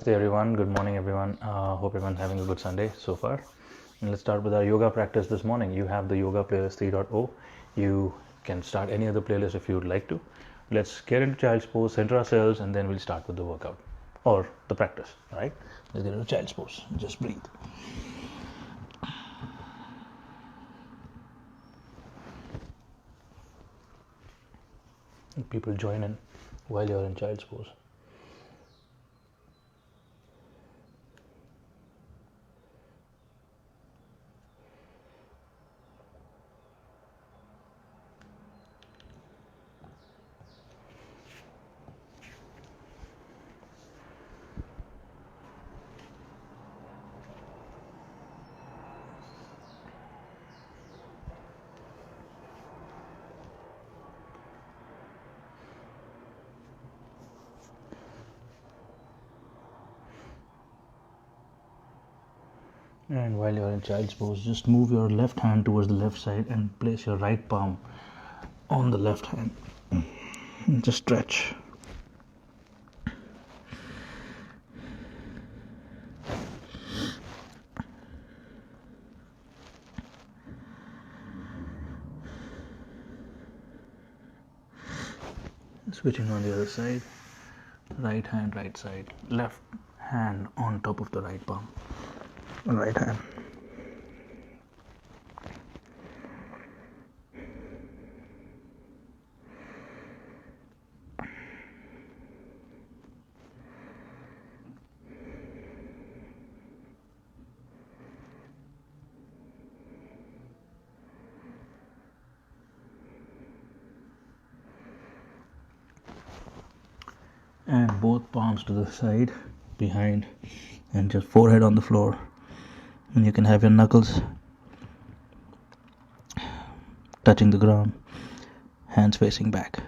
Namaste everyone, good morning everyone. Hope everyone's having a good Sunday so far. And let's start with our yoga practice this morning. You have the yoga playlist 3.0. You can start any other playlist if you would like to. Let's get into child's pose, center ourselves, and then we'll start with the workout or the practice. All right, let's get into child's pose. Just breathe. And people join in while you're in child's pose. And while you're in child's pose, just move your left hand towards the left side and place your right palm on the left hand. And just stretch. Switching on the other side. Right hand, right side. Left hand on top of the right palm. Right hand. And both palms to the side, behind, and just forehead on the floor. And you can have your knuckles touching the ground, hands facing back.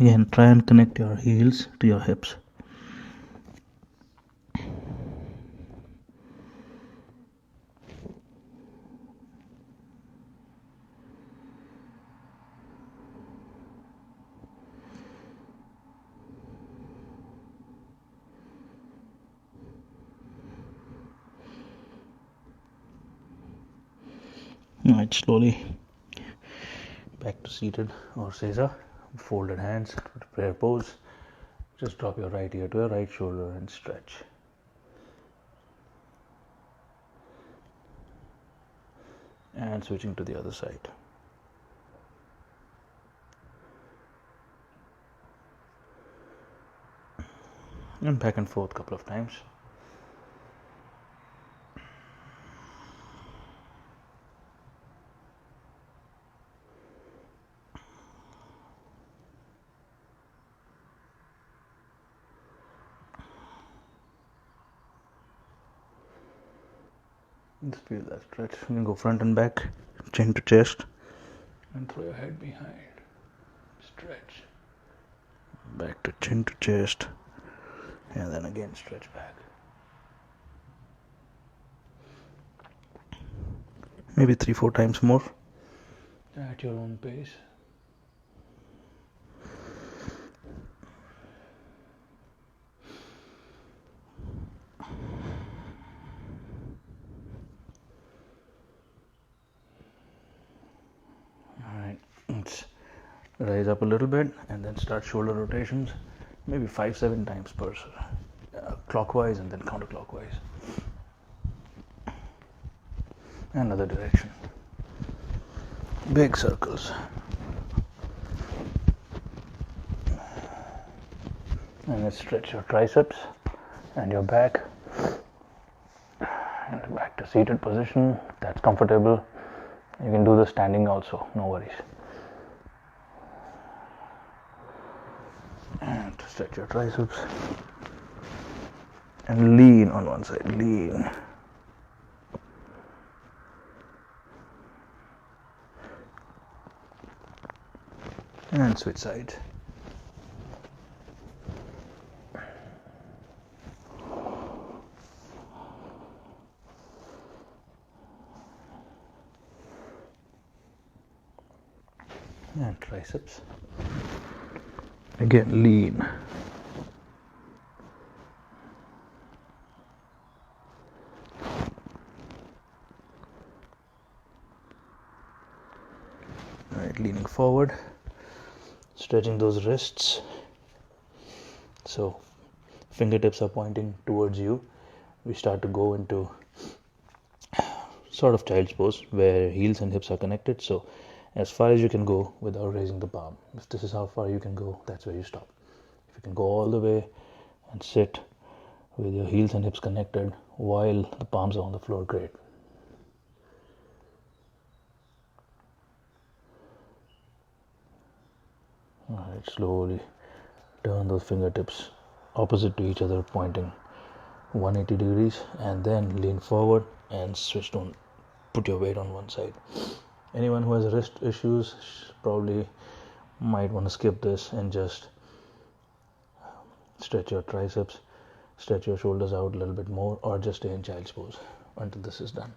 Again, try and connect your heels to your hips. Alright, slowly back to seated or sesa, folded hands, prayer pose. Just drop your right ear to your right shoulder and stretch. And switching to the other side. And back and forth a couple of times. Just feel that stretch. You can go front and back, chin to chest, and throw your head behind. Stretch. Back to chin to chest, and then again stretch back. Maybe 3-4 times more at your own pace. Let's rise up a little bit and then start shoulder rotations, maybe 5-7 times per clockwise and then counterclockwise. Another direction. Big circles. And let's stretch your triceps and your back. And back to seated position. If that's comfortable. You can do the standing also, no worries. And stretch your triceps and lean on one side, lean. And switch sides. And triceps. Again, lean. right, leaning forward, stretching those wrists. So fingertips are pointing towards you. We start to go into sort of child's pose where heels and hips are connected. So as far as you can go without raising the palm. If this is how far you can go, that's where you stop. If you can go all the way and sit with your heels and hips connected while the palms are on the floor, great. Alright, slowly turn those fingertips opposite to each other, pointing 180 degrees, and then lean forward and switch. Don't put your weight on one side. Anyone who has wrist issues probably might want to skip this and just stretch your triceps, stretch your shoulders out a little bit more, or just stay in child's pose until this is done.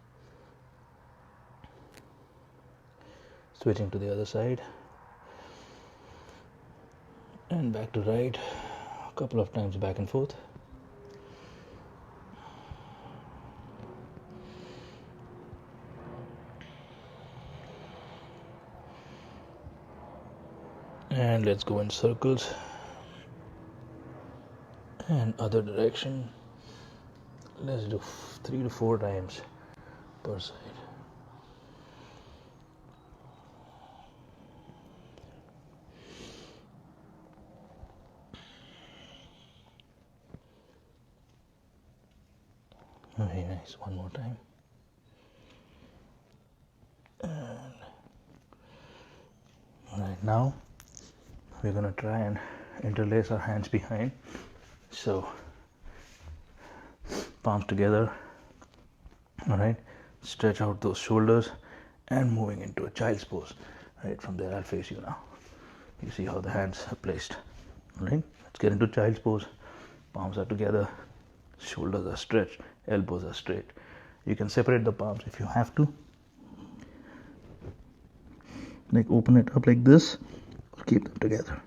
Switching to the other side and back to right, a couple of times back and forth. And let's go in circles and other direction. Let's do 3 to 4 times per side. Very nice. One more time. And alright, now we're gonna try and interlace our hands behind. So palms together. Alright, stretch out those shoulders and moving into a child's pose. Right, from there I'll face you now. You see how the hands are placed. Alright, let's get into child's pose. Palms are together, shoulders are stretched, elbows are straight. You can separate the palms if you have to. Like open it up like this, or keep them together.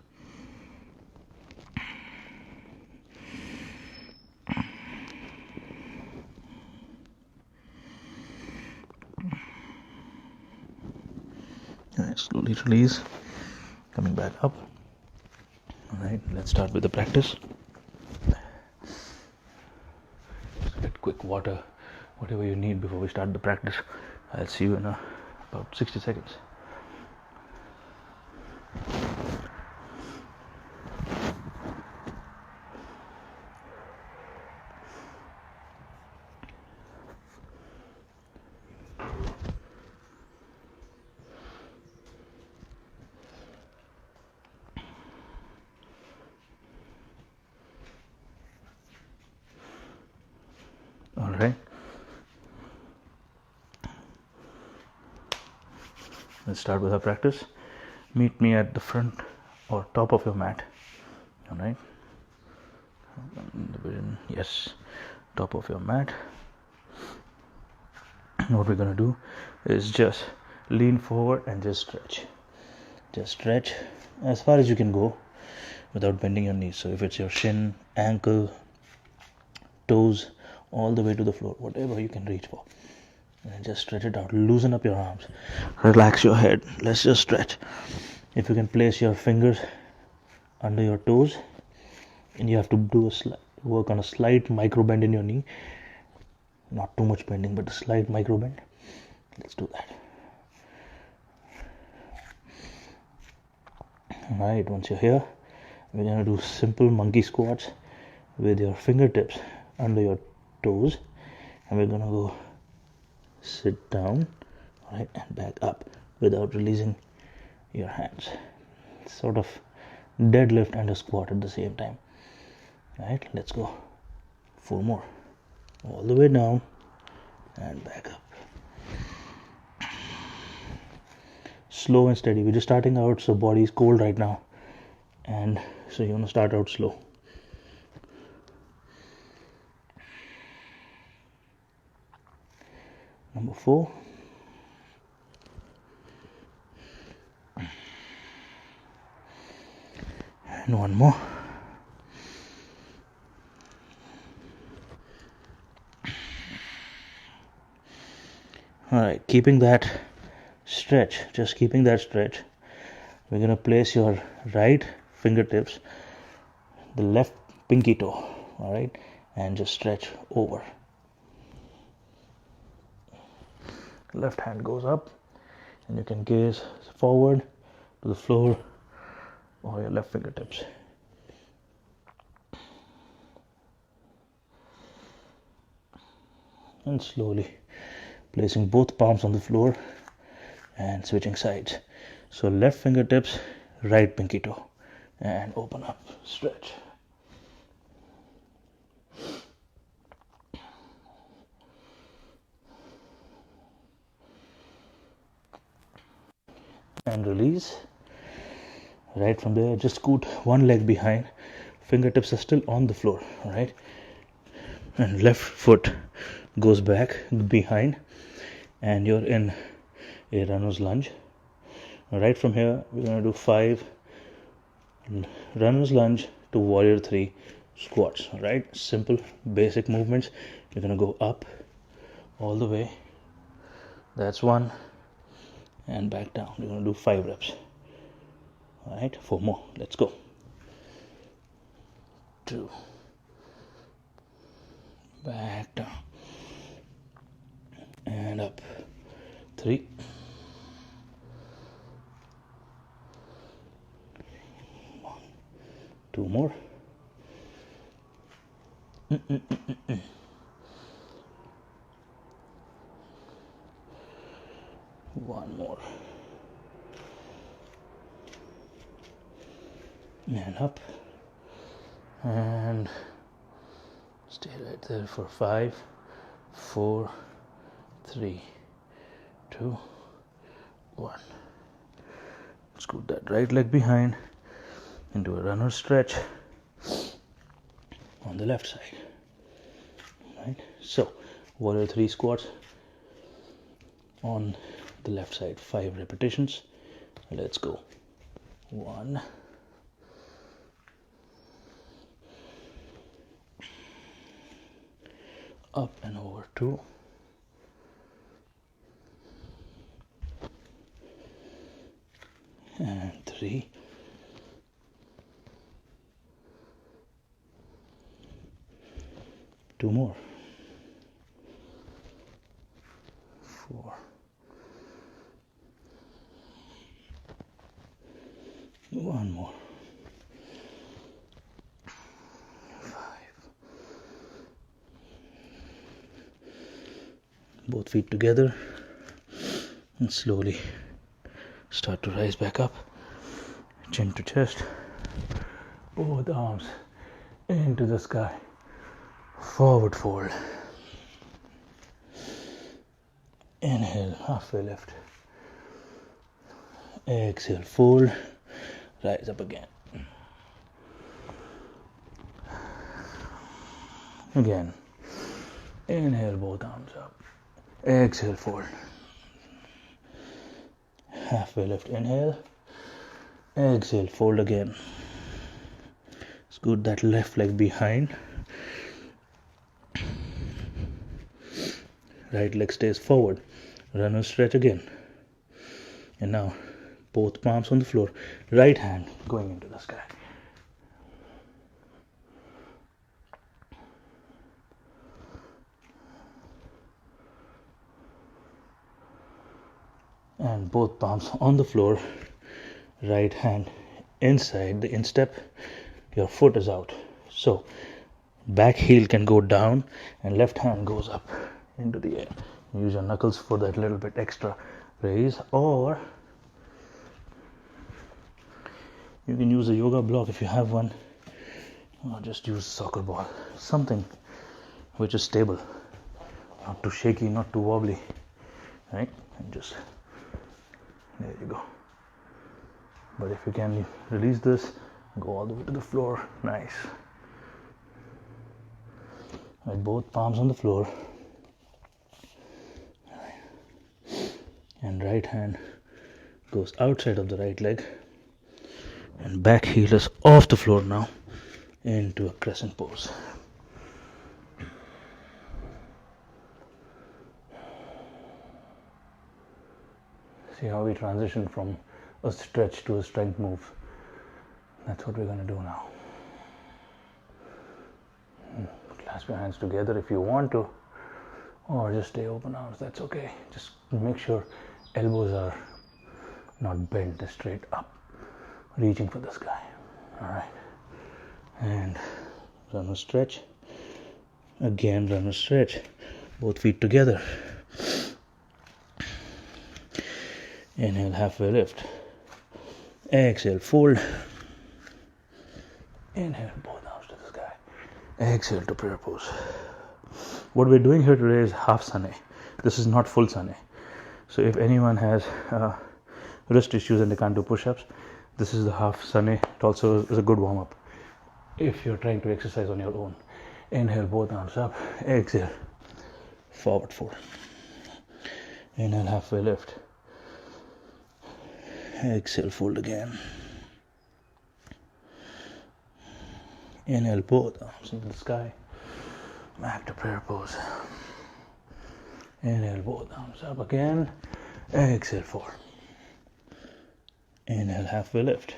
Alright, slowly release, coming back up. Alright, let's start with the practice. Just get quick water, whatever you need before we start the practice. I'll see you in about 60 seconds. Alright, let's start with our practice. Meet me at the front or top of your mat. Alright, yes, top of your mat. What we're gonna do is just lean forward and just stretch as far as you can go without bending your knees. So if it's your shin, ankle, toes, all the way to the floor, whatever you can reach for, and just stretch it out. Loosen up your arms, relax your head. Let's just stretch. If you can place your fingers under your toes, and you have to do work on a slight micro bend in your knee, not too much bending but a slight micro bend. Let's do that. Alright, once you're here, we're going to do simple monkey squats with your fingertips under your toes, and we're going to go sit down, right, and back up without releasing your hands. Sort of deadlift and a squat at the same time. Right, let's go. 4 more. All the way down and back up. Slow and steady. We're just starting out, so body is cold right now, and so you want to start out slow. Number 4. And one more. Alright, keeping that stretch, just keeping that stretch. we're going to place your right fingertips, the left pinky toe, all right, and just stretch over. Left hand goes up, and you can gaze forward to the floor or your left fingertips. And slowly placing both palms on the floor and switching sides. So left fingertips, right pinky toe, and open up, stretch. And release. Right from there, just scoot one leg behind. Fingertips are still on the floor, right? And left foot goes back behind, and you're in a runner's lunge. Right from here, we're going to do 5 runner's lunge to warrior 3 squats. Right, simple basic movements. You're going to go up all the way. That's 1, and back down. You're going to do 5 reps. All right, 4 more. Let's go. 2, back down, and up. 3, 1, 2 more. 1 more, and up, and stay right there for 5, 4, 3, 2, 1. Scoot that right leg behind into a runner stretch on the left side. Right, so warrior 3 squats on the left side, 5 repetitions. Let's go. 1, up and over. 2, and 3, 2 more. 4, 1 more. 5. Both feet together, and slowly start to rise back up, chin to chest, both arms into the sky, forward fold. Inhale, halfway lift. Exhale, fold, rise up again. Again, inhale, both arms up. Exhale, fold. Halfway lift, inhale. Exhale, fold again. Scoot that left leg behind. Right leg stays forward. Runner stretch again. And now, both palms on the floor. Right hand going into the sky. And both palms on the floor. Right hand inside the instep. Your foot is out. So, back heel can go down and left hand goes up into the air. Use your knuckles for that little bit extra raise, or you can use a yoga block if you have one, or just use soccer ball, something which is stable, not too shaky, not too wobbly, right? And just, there you go. But if you can release this, go all the way to the floor. Nice. With both palms on the floor, and right hand goes outside of the right leg, and back heel is off the floor now into a crescent pose. See how we transition from a stretch to a strength move. That's what we're going to do now. Clasp your hands together if you want to, or just stay open arms, that's okay. Just make sure elbows are not bent, they're straight up, reaching for the sky. All right, and run a stretch. Again, run a stretch. Both feet together. Inhale, halfway lift. Exhale, fold. Inhale, both arms to the sky. Exhale to prayer pose. What we're doing here today is half Sane. This is not full Sane. So if anyone has wrist issues and they can't do push-ups, this is the half Sane. It also is a good warm-up if you're trying to exercise on your own. Inhale, both arms up. Exhale, forward fold. Inhale, halfway lift. Exhale, fold again. Inhale, both arms into the sky. Back to prayer pose. Inhale, both arms up again. Exhale, fold. Inhale, halfway lift.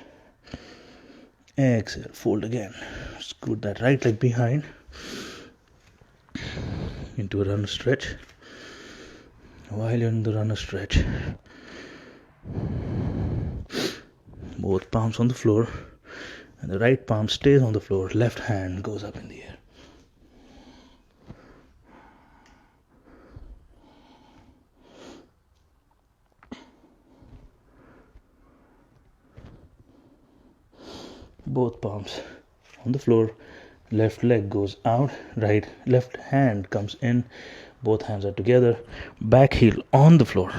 Exhale, fold again. Scoot that right leg behind into a runner stretch. While you're in the runner stretch, both palms on the floor, and the right palm stays on the floor. Left hand goes up in the air. Both palms on the floor. Left leg goes out. Left hand comes in. Both hands are together. Back heel on the floor.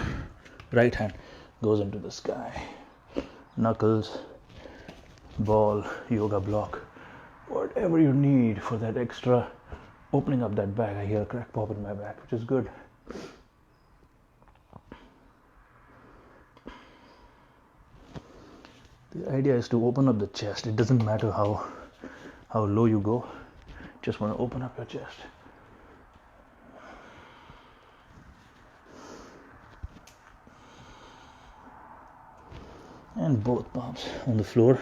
Right hand goes into the sky. Knuckles, ball, yoga block, whatever you need for that extra opening up that back. I hear a crack pop in my back, which is good. The idea is to open up the chest. It doesn't matter how low you go. Just want to open up your chest. And both palms on the floor.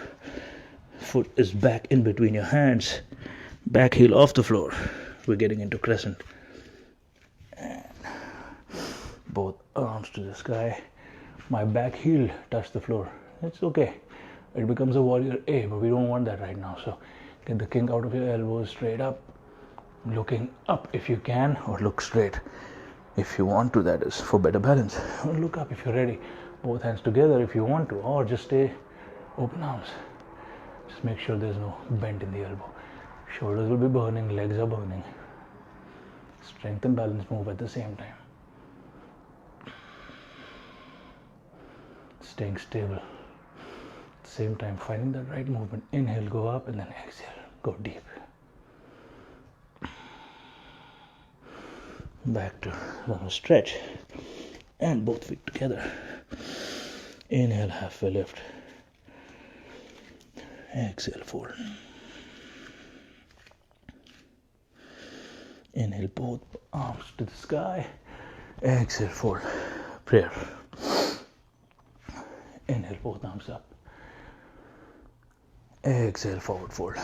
Foot is back in between your hands. Back heel off the floor. We're getting into crescent. And both arms to the sky. My back heel touched the floor. It's okay. It becomes a warrior A, but we don't want that right now. So get the kink out of your elbows, straight up. Looking up if you can, or look straight if you want to, that is, for better balance. Or look up if you're ready. Both hands together if you want to, or just stay open arms. Just make sure there's no bend in the elbow. Shoulders will be burning, legs are burning. Strength and balance move at the same time. Staying stable. At the same time, finding that right movement. Inhale, go up, and then exhale, go deep. Back to runner stretch. And both feet together. Inhale, halfway lift. Exhale, fold. Inhale, both arms to the sky. Exhale, fold. Prayer. Inhale, both arms up. Exhale, forward fold.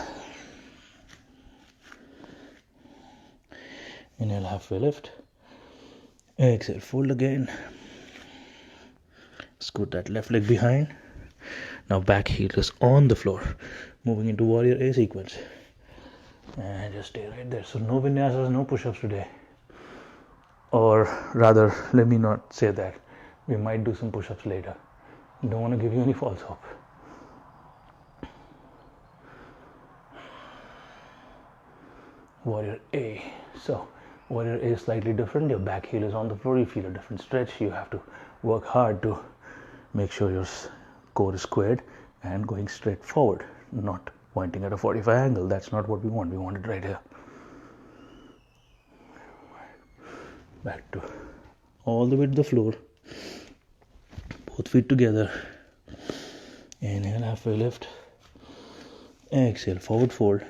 Inhale, halfway lift. Exhale, fold again. Scoot that left leg behind. Now back heel is on the floor. Moving into warrior A sequence. And just stay right there. So no vinyasas, no push-ups today. Or rather, let me not say that. We might do some push-ups later. Don't want to give you any false hope. Warrior A. So warrior A is slightly different. Your back heel is on the floor. You feel a different stretch. You have to work hard to make sure your core is squared and going straight forward, not pointing at a 45 angle. That's not what we want. We want it right here. Back to all the way to the floor. Both feet together. Inhale, halfway lift. Exhale, forward fold.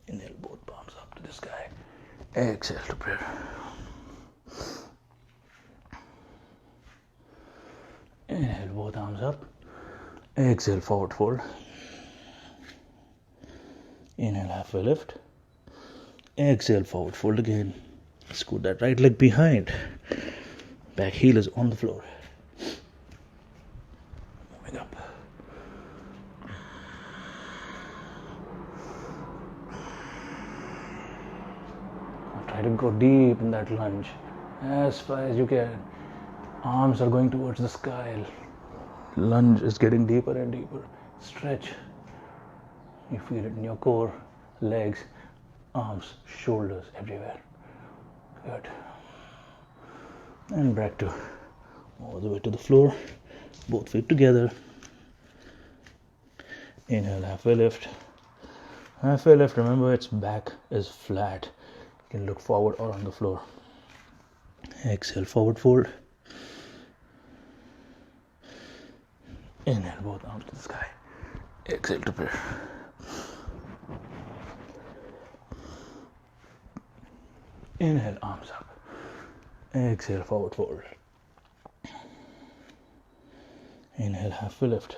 Inhale, both palms up to the sky. Exhale to prayer. Inhale, both arms up. Exhale, forward fold. Inhale, halfway lift. Exhale, forward fold again. Scoot that right leg behind. Back heel is on the floor. Moving up. Try to go deep in that lunge as far as you can. Arms are going towards the sky. Lunge is getting deeper and deeper. Stretch. You feel it in your core, legs, arms, shoulders, everywhere. Good. And back to all the way to the floor. Both feet together. Inhale, halfway lift. Halfway lift, remember its back is flat. You can look forward or on the floor. Exhale, forward fold. Inhale, both arms to the sky. Exhale to prayer. Inhale, arms up. Exhale, forward fold. Inhale, halfway lift.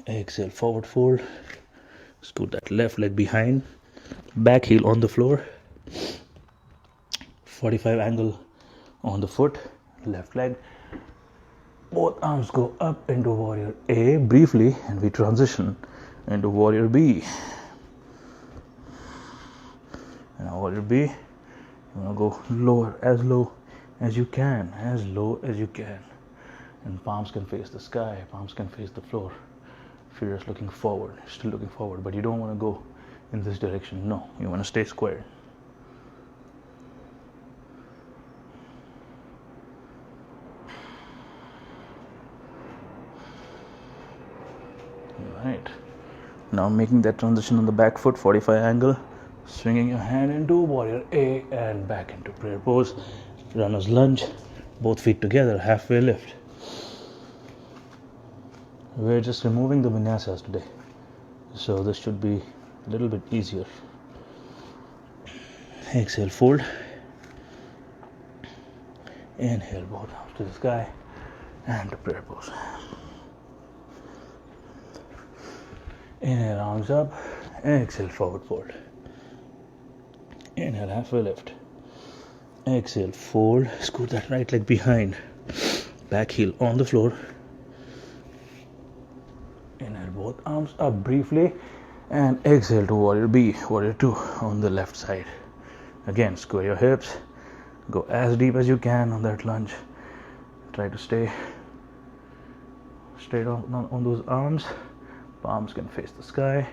Exhale, forward fold. Scoot that left leg behind. Back heel on the floor. 45 angle on the foot. Left leg. Both arms go up into warrior A briefly, and we transition into warrior B. Now warrior B, you want to go lower, as low as you can, as low as you can. And palms can face the sky, palms can face the floor. If you're just looking forward, still looking forward, but you don't want to go in this direction. No, you want to stay square. Right. Now making that transition on the back foot, 45 angle. Swinging your hand into warrior A and back into prayer pose. Runner's lunge. Both feet together, halfway lift. We're just removing the vinyasas today, so this should be a little bit easier. Exhale, fold. Inhale, both arms to the sky and to prayer pose. Inhale, arms up. Exhale, forward fold. Inhale, halfway lift. Exhale, fold. Scoot that right leg behind. Back heel on the floor. Inhale, both arms up briefly. And exhale to warrior B, warrior 2 on the left side. Again, square your hips. Go as deep as you can on that lunge. Try to stay straight on those arms. Palms can face the sky.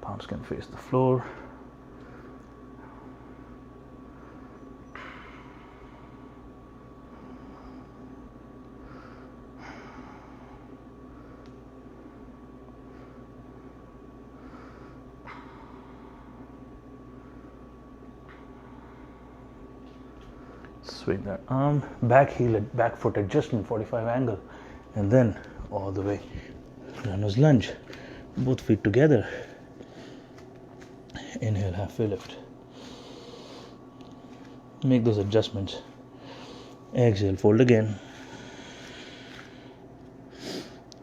Palms can face the floor. Swing that arm, back heel, back foot adjustment, 45 angle, and then all the way. Runner's lunge, both feet together. Inhale, halfway lift. Make those adjustments. Exhale, fold again.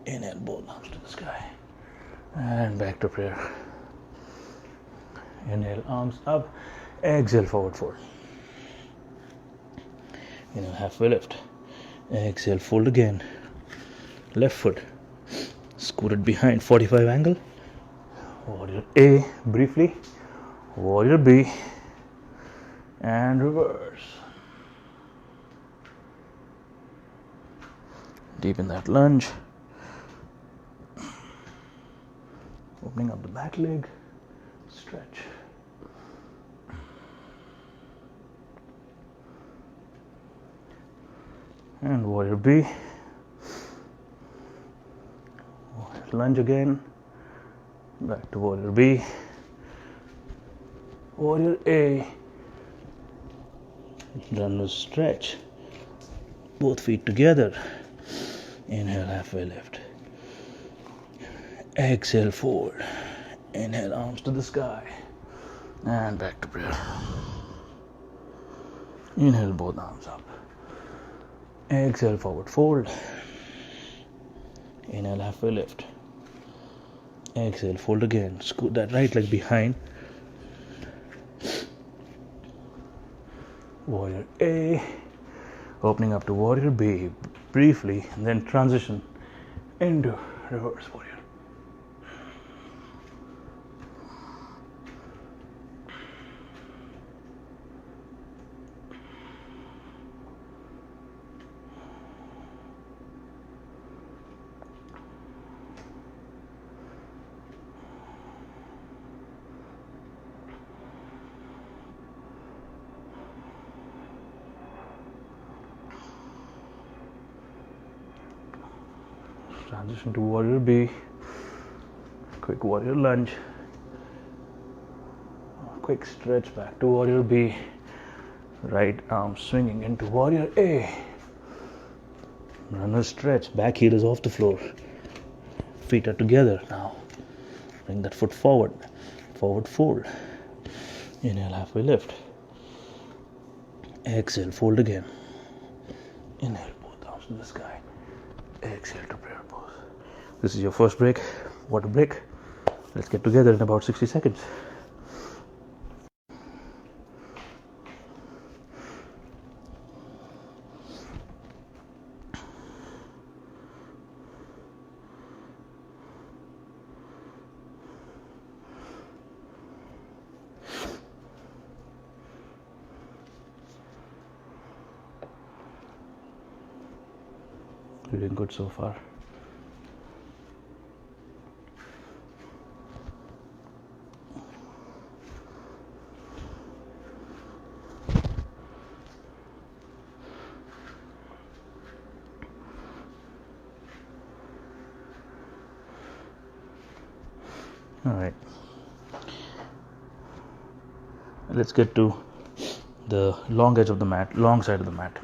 Inhale, both arms to the sky. And back to prayer. Inhale, arms up. Exhale, forward fold. Inhale, halfway lift. Exhale, fold again. Left foot scooted behind, 45 angle. Warrior A briefly. Warrior B. And reverse. Deep in that lunge. Opening up the back leg. Stretch. And warrior B. Lunge again. Back to warrior B. Warrior A. Runner's stretch. Both feet together. Inhale, halfway lift. Exhale, fold. Inhale, arms to the sky. And back to prayer. Inhale, both arms up. Exhale, forward fold. Inhale, halfway lift. Exhale, fold again. Scoot that right leg behind. Warrior A. Opening up to Warrior B briefly, and then transition into reverse warrior. Transition to Warrior B. Quick Warrior lunge. Quick stretch back to Warrior B. Right arm swinging into Warrior A. Runner stretch. Back heel is off the floor. Feet are together now. Bring that foot forward. Forward fold. Inhale, halfway lift. Exhale, fold again. Inhale, both arms in the sky. Exhale to prayer pose. This is your first break, water break. Let's get together in about 60 seconds. You're doing good so far. All right. Let's get to the long edge of the mat, long side of the mat.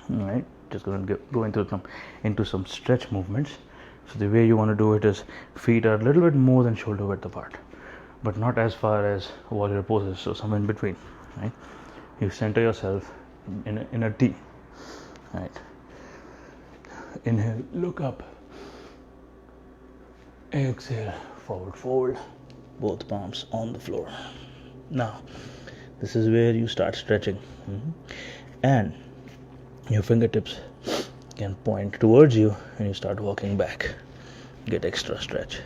All right. Just going to go into some stretch movements. So the way you want to do it is feet are a little bit more than shoulder width apart, but not as far as warrior poses. So somewhere in between. Right. You center yourself in a T. Right. Inhale, look up. Exhale, forward fold. Both palms on the floor. Now, this is where you start stretching, and your fingertips can point towards you, and you start walking back. Get extra stretch.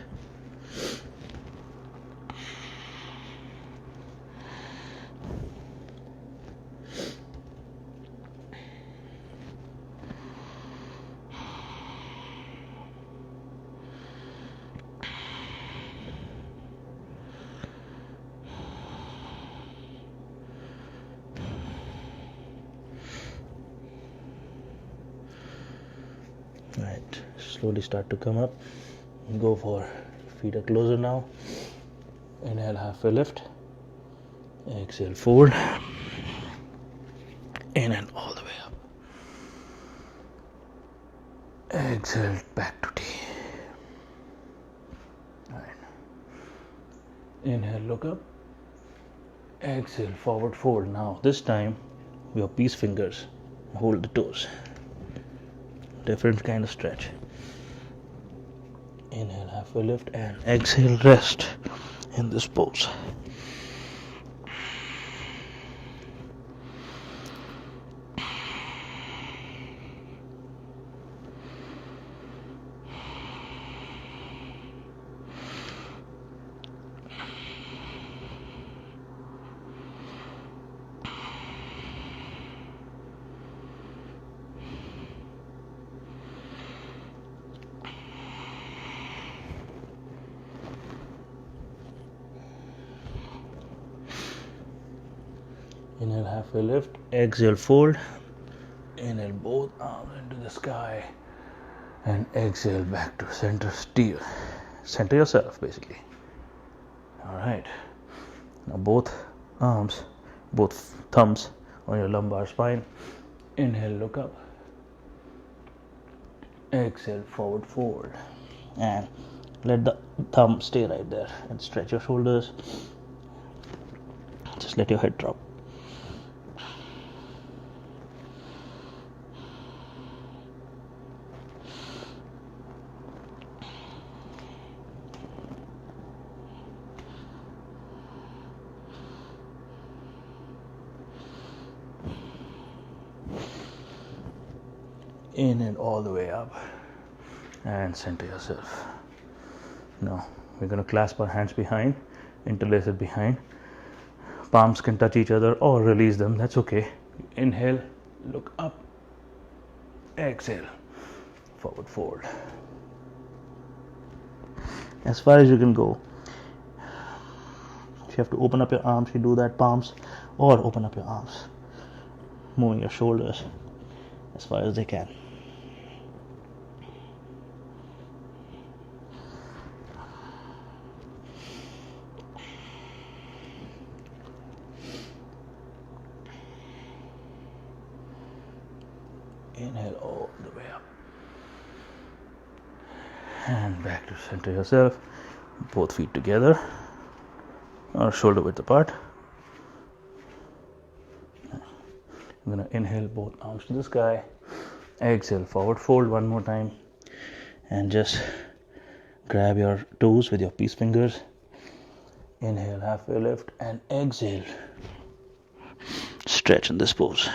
Right, slowly start to come up. Go for feet are closer now. Inhale, halfway lift. Exhale, fold. Inhale, all the way up. Exhale, back to T. Right. Inhale, look up. Exhale, forward fold. Now, this time, your peace fingers hold the toes. Different kind of stretch. Inhale, halfway lift, and exhale, rest in this pose. Inhale, halfway lift. Exhale, fold. Inhale, both arms into the sky. And exhale, back to center steer. Center yourself, basically. Alright. Now both arms, both thumbs on your lumbar spine. Inhale, look up. Exhale, forward fold. And let the thumb stay right there. And stretch your shoulders. Just let your head drop. Inhale all the way up and center yourself. Now we're going to clasp our hands behind, interlace it behind. Palms can touch each other or release them, that's okay. Inhale, look up, exhale, forward fold. As far as you can go. If you have to open up your arms, you do that, palms, or open up your arms, moving your shoulders as far as they can. Inhale all the way up and back to center yourself, both feet together or shoulder width apart. I'm going to inhale both arms to the sky, exhale forward fold one more time, and just grab your toes with your peace fingers. Inhale, halfway lift, and exhale, stretch in this pose.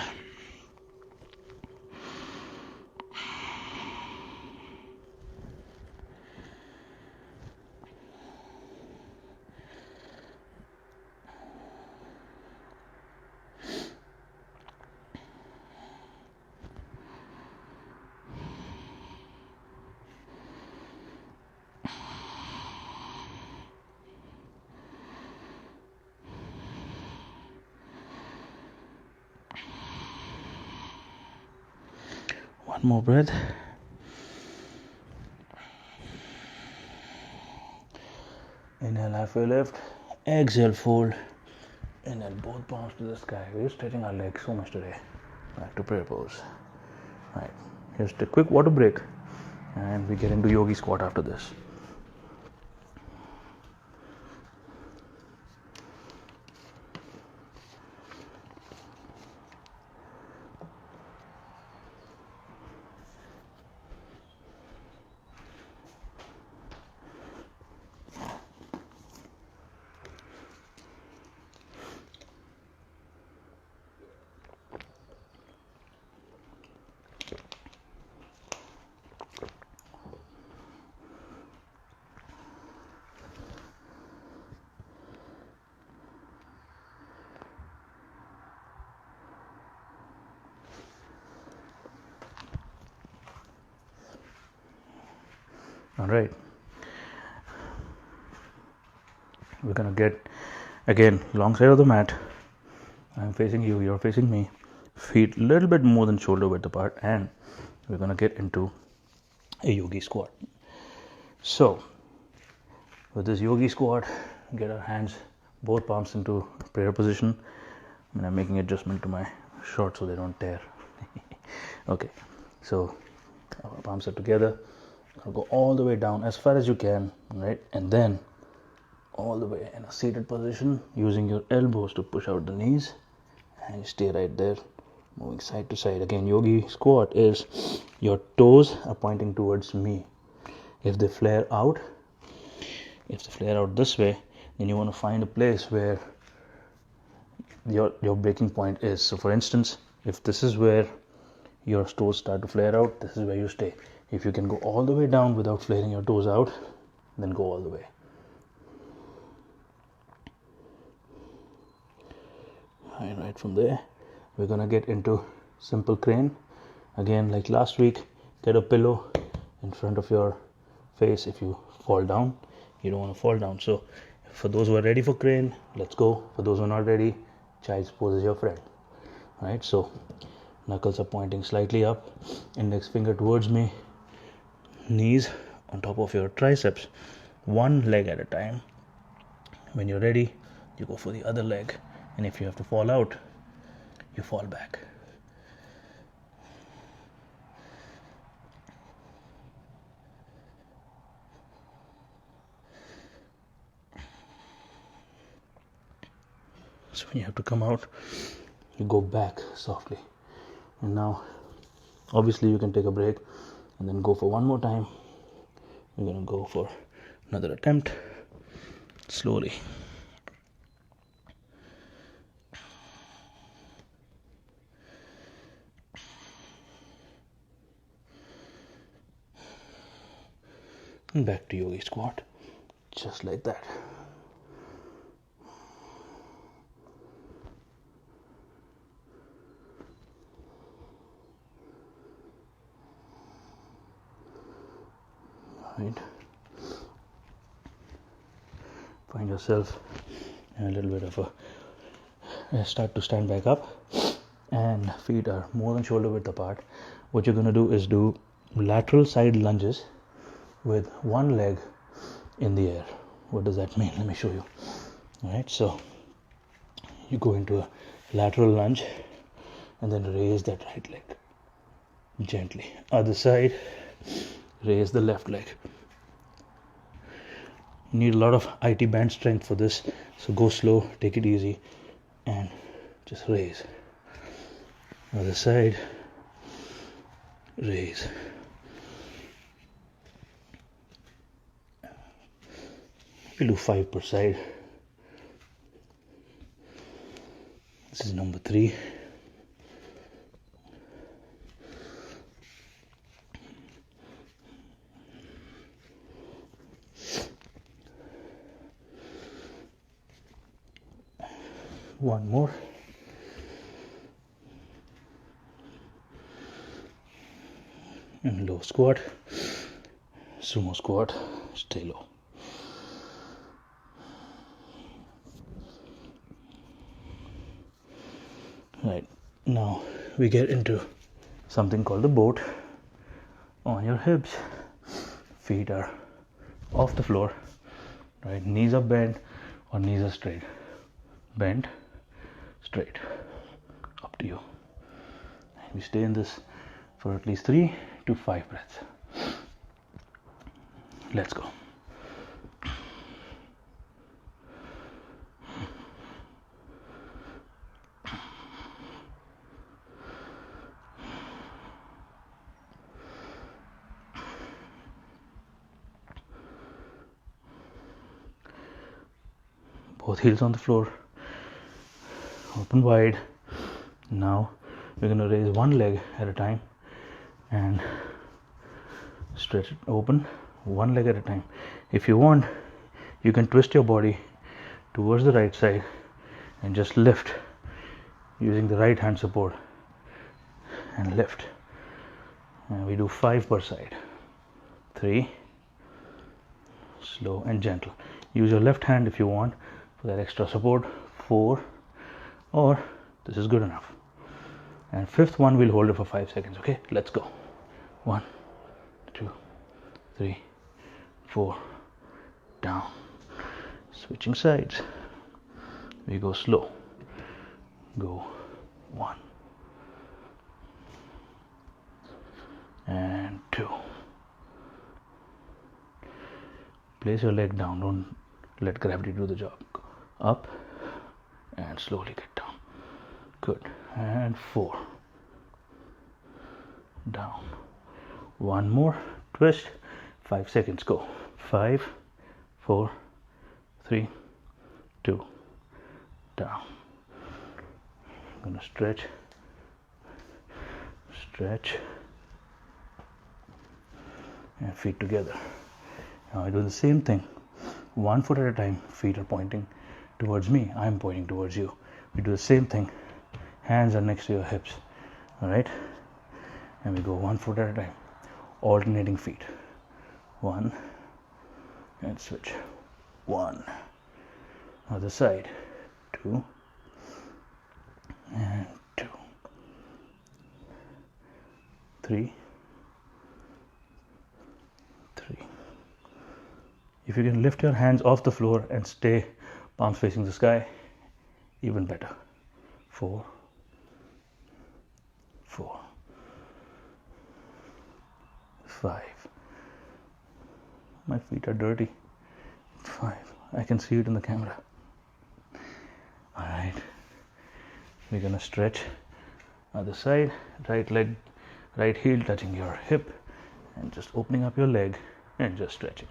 One more breath. Inhale, halfway lift. Exhale, fold. Inhale, both palms to the sky. We're stretching our legs so much today. Back to prayer pose. Right. Here's a quick water break, and we get into yogi squat after this. All right, we're gonna get again long side of the mat. I'm facing you, you're facing me, feet a little bit more than shoulder width apart, and we're gonna get into a yogi squat. So with this yogi squat, get our hands, both palms into prayer position. I'm making adjustment to my shorts so they don't tear. Okay, so our palms are together. Go all the way down as far as you can, right? And then all the way in a seated position, using your elbows to push out the knees, and you stay right there, moving side to side. Again, yogi squat is your toes are pointing towards me. If they flare out this way, then you want to find a place where your breaking point is. So for instance, if this is where your toes start to flare out, this is where you stay. If you can go all the way down without flaring your toes out, then go all the way. And right from there, we're gonna get into simple crane. Again, like last week, get a pillow in front of your face. If you fall down, you don't want to fall down. So for those who are ready for crane, let's go. For those who are not ready, child's pose is your friend. Right, so knuckles are pointing slightly up, index finger towards me, knees on top of your triceps, one leg at a time. When you're ready, you go for the other leg, and if you have to fall out, you fall back. So when you have to come out, you go back softly. And now obviously you can take a break and then go for one more time. We're going to go for another attempt slowly. back to yogi squat, just like that. Right. Find yourself in a little bit of a start to stand back up, and feet are more than shoulder width apart. What you're going to do is do lateral side lunges with one leg in the air. What does that mean? Let me show you. All right, so you go into a lateral lunge and then raise that right leg gently. Other side, raise the left leg. You need a lot of IT band strength for this, so go slow, take it easy, and just raise. Other side, raise. We'll do 5 per side. This is number 3. One more. And low squat, sumo squat, stay low. Right, now we get into something called the boat. On your hips, feet are off the floor, right? Knees are bent or knees are straight. Bent, straight, up to you. And we stay in this for at least 3 to 5 breaths. Let's go. Both heels on the floor, open wide. Now we're going to raise one leg at a time and stretch it open, one leg at a time. If you want, you can twist your body towards the right side and just lift using the right hand support and lift. And we do 5 per side. 3, slow and gentle. Use your left hand if you want for that extra support. 4, or this is good enough. And 5th one, we'll hold it for 5 seconds. Okay, let's go. 1, 2, 3, 4, down. Switching sides. We go slow. Go 1 and 2. Place your leg down, don't let gravity do the job. Go up and slowly get down. Good. And 4. Down. One more twist. 5 seconds. Go. 5, 4, 3, 2, down. I'm gonna stretch, and feet together. Now I do the same thing, 1 foot at a time. Feet are pointing towards me, I'm pointing towards you. We do the same thing, hands are next to your hips. All right, and we go 1 foot at a time, alternating feet. 1 and switch. 1, other side. 2 and 2, 3, 3. If you can lift your hands off the floor and stay palms facing the sky, even better. 4, 4, 5. My feet are dirty. 5. I can see it in the camera. All right. We're gonna stretch. Other side. Right leg, right heel touching your hip, and just opening up your leg and just stretching.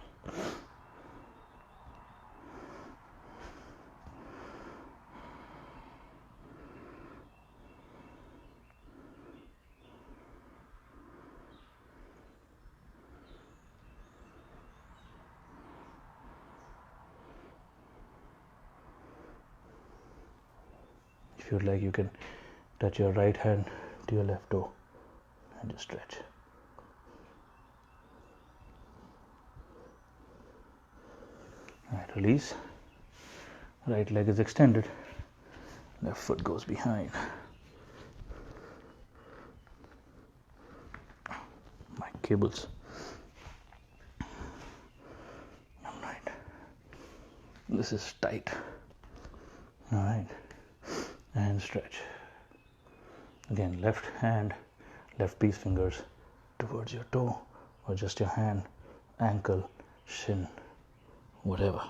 If you'd like, you can touch your right hand to your left toe and just stretch. Alright, release. Right leg is extended, left foot goes behind. My cables. Alright. This is tight. Alright. And stretch. Again, left hand, left peace fingers towards your toe or just your hand, ankle, shin, whatever.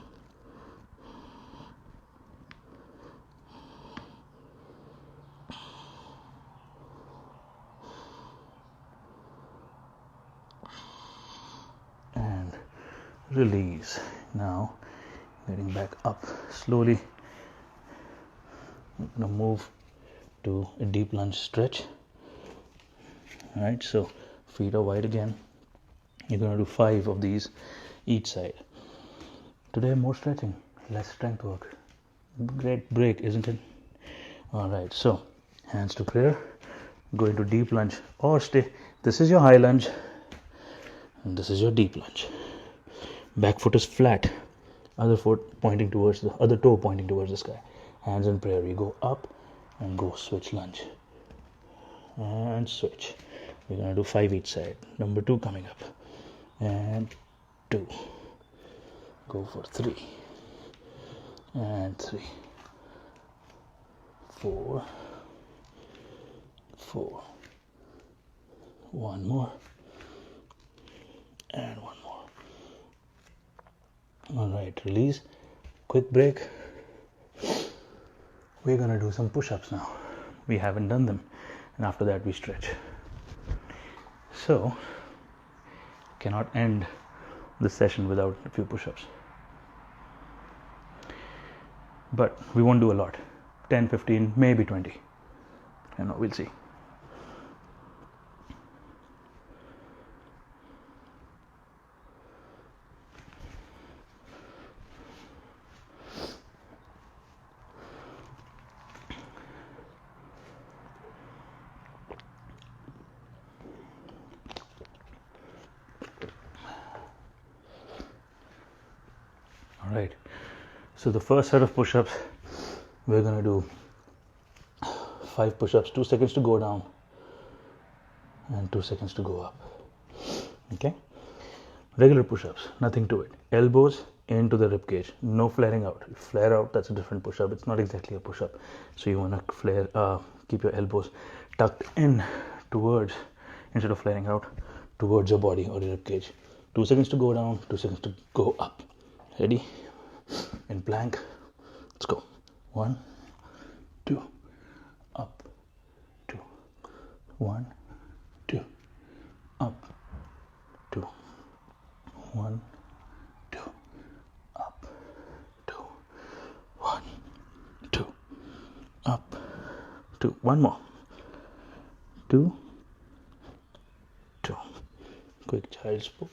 And release. Now getting back up slowly. I'm going to move to a deep lunge stretch. Alright, so feet are wide again. You're going to do 5 of these each side. Today more stretching, less strength work. Great break, isn't it? Alright, so hands to prayer. Go into deep lunge or stay. This is your high lunge and this is your deep lunge. Back foot is flat, other foot pointing towards the other toe pointing towards the sky. Hands in prayer. You go up and go switch lunge and switch. We're gonna do 5 each side. Number 2 coming up and 2. Go for 3 and 3, 4, 4. One more and one more. All right, release. Quick break. We're gonna do some push-ups now. We haven't done them, and after that we stretch. So cannot end this session without a few push-ups, but we won't do a lot. 10, 15, maybe 20. We'll see. Alright, so the first set of push-ups, we're going to do 5 push-ups, 2 seconds to go down and 2 seconds to go up. Okay, regular push-ups, nothing to it. Elbows into the rib cage, no flaring out. If flare out, that's a different push-up. It's not exactly a push-up, so you want to keep your elbows tucked in towards, instead of flaring out, towards your body or your rib cage. 2 seconds to go down, 2 seconds to go up. Ready? In plank. Let's go. 1, 2, up, 2, 1, 2, up, 2, 1, 2, up, 2, 1, 2, up, 2. One more. 2, 2. Quick child's pose.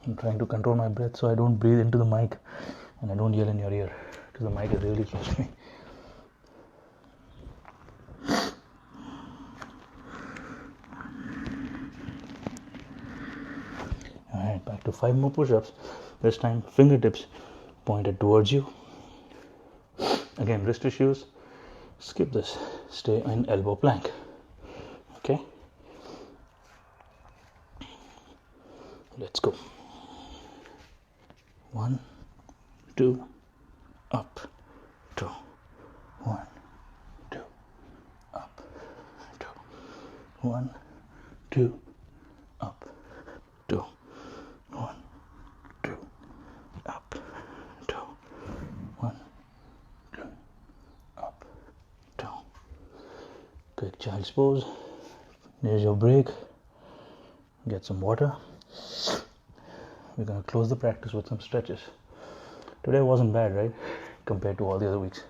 I'm trying to control my breath so I don't breathe into the mic and I don't yell in your ear because the mic is really close to me. Alright, back to 5 more push-ups. This time fingertips pointed towards you. Again, wrist issues. Skip this. Stay in elbow plank. Okay? Let's go. 1, 2, up, 2, 1, 2, up, 2, 1, 2, up, 2, 1, 2, up, 2, 1, 2, up, 2. Quick child's pose. There's your break. Get some water. We're going to close the practice with some stretches. Today wasn't bad, right? Compared to all the other weeks.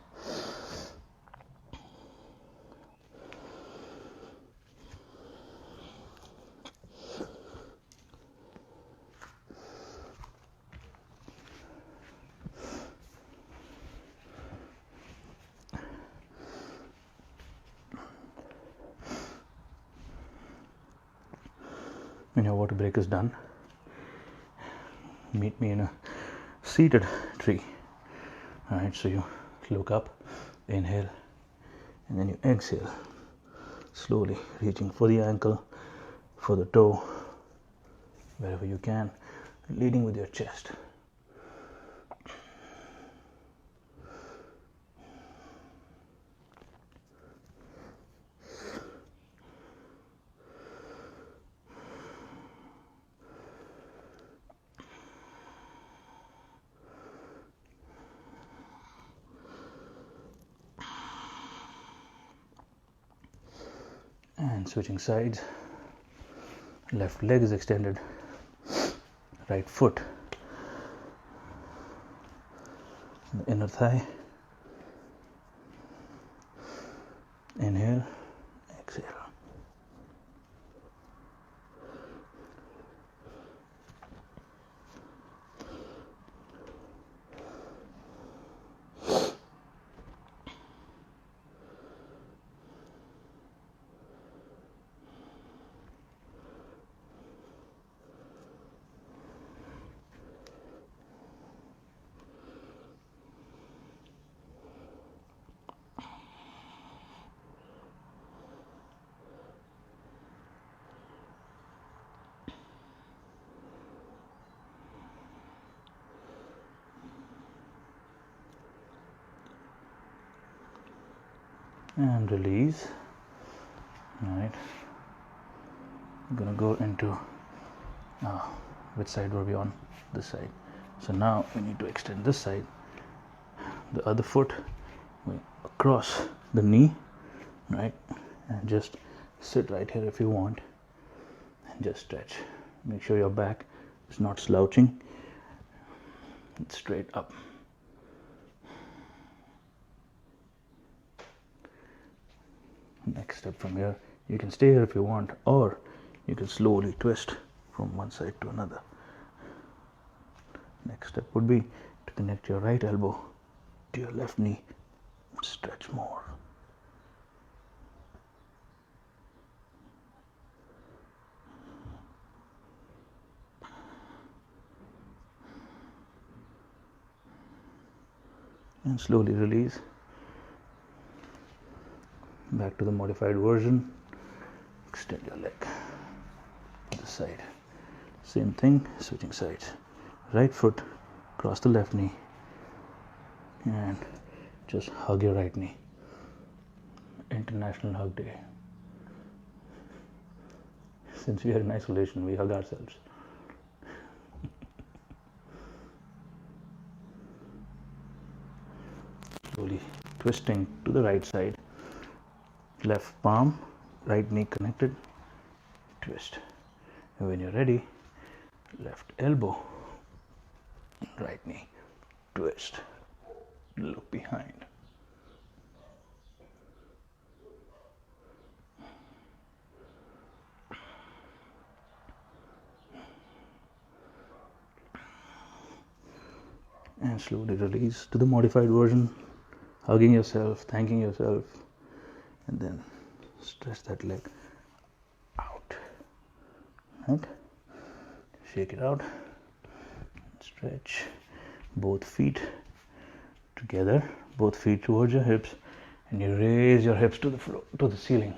When your water break is done, meet me in a seated tree. Alright, so you look up, inhale, and then you exhale, slowly reaching for the ankle, for the toe, wherever you can, leading with your chest. And switching sides, left leg is extended, right foot, the inner thigh, inhale, exhale. And release. Alright, I'm gonna go into which side were we on? This side. So now we need to extend this side, the other foot across the knee, right, and just sit right here if you want, and just stretch. Make sure your back is not slouching, it's straight up. Next step from here, you can stay here if you want, or you can slowly twist from one side to another. Next step would be to connect your right elbow to your left knee, stretch more. And slowly release. Back to the modified version. Extend your leg. Other side. Same thing, switching sides. Right foot, cross the left knee, and just hug your right knee. International Hug Day. Since we are in isolation, we hug ourselves. Slowly twisting to the right side. Left palm, right knee connected, twist. And when you're ready, left elbow, right knee, twist, look behind. And slowly release to the modified version, hugging yourself, thanking yourself, and then stretch that leg out. Right? Shake it out, stretch both feet together, both feet towards your hips, and you raise your hips to the floor, to the ceiling,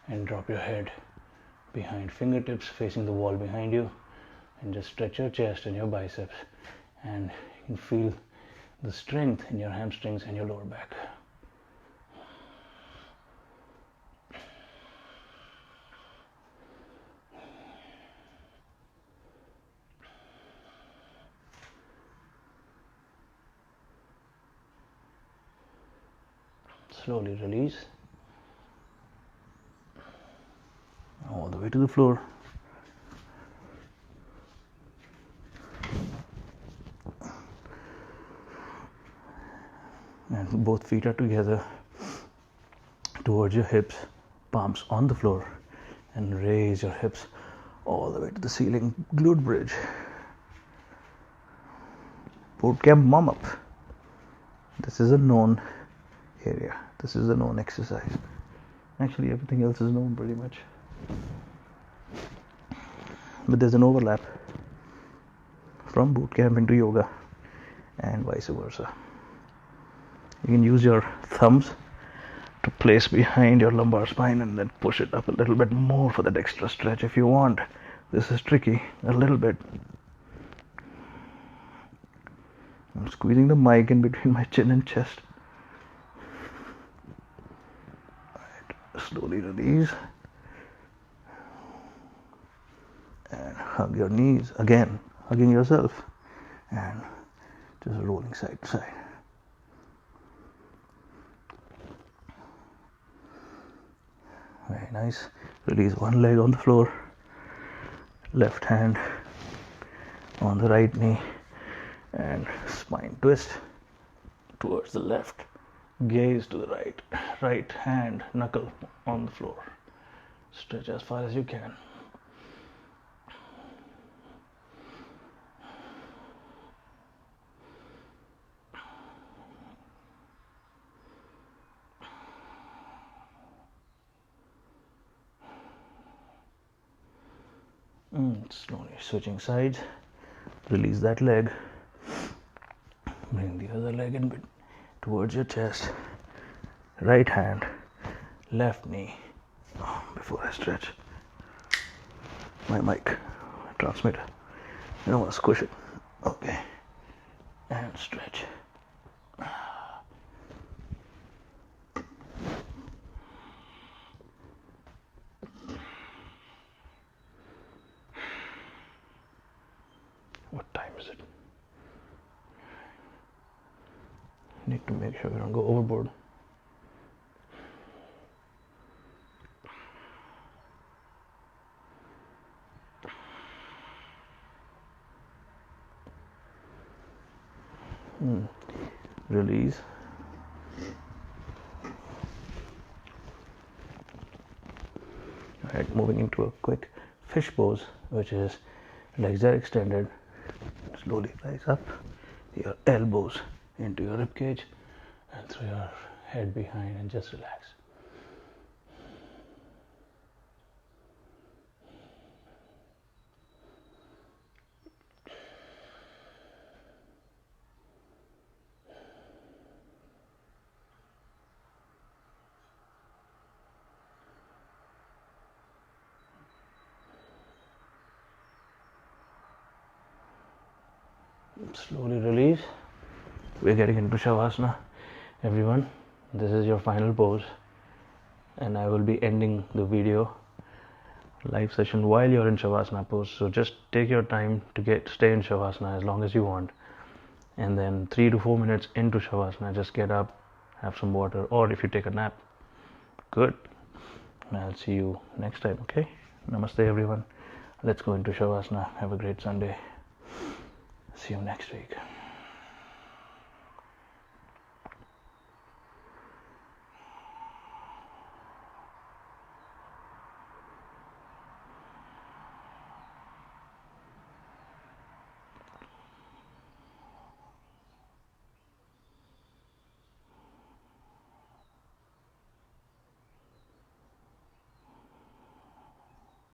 and drop your head behind, fingertips facing the wall behind you, and just stretch your chest and your biceps, and you can feel the strength in your hamstrings and your lower back. Slowly release all the way to the floor. And both feet are together towards your hips, palms on the floor, and raise your hips all the way to the ceiling. Glute bridge. Boot camp warm up. This is a known area. This is a known exercise. Actually, everything else is known pretty much. but there's an overlap from boot camp into yoga and vice versa. You can use your thumbs to place behind your lumbar spine and then push it up a little bit more for that extra stretch if you want. This is tricky a little bit. I'm squeezing the mic in between my chin and chest. Alright, slowly release and hug your knees again, hugging yourself and just rolling side to side. Very nice. Release one leg on the floor, left hand on the right knee, and spine twist towards the left, gaze to the right, right hand knuckle on the floor. Stretch as far as you can. Slowly switching sides. Release that leg. Bring the other leg in towards your chest. Right hand, left knee. Before I stretch my mic transmitter, I don't want to squish it. Okay, and stretch. What time is it? Need to make sure we don't go overboard. Release. Alright, moving into a quick fish pose, which is legs are extended. Slowly rise up, your elbows into your rib cage and throw your head behind and just relax. Slowly release. We're getting into Shavasana, everyone. This is your final pose, and I will be ending the video live session while you're in Shavasana pose. So just take your time to stay in Shavasana as long as you want, and then 3 to 4 minutes into Shavasana, just get up, have some water, or if you take a nap, good. I'll see you next time. Okay, namaste everyone. Let's go into Shavasana. Have a great Sunday. See you next week.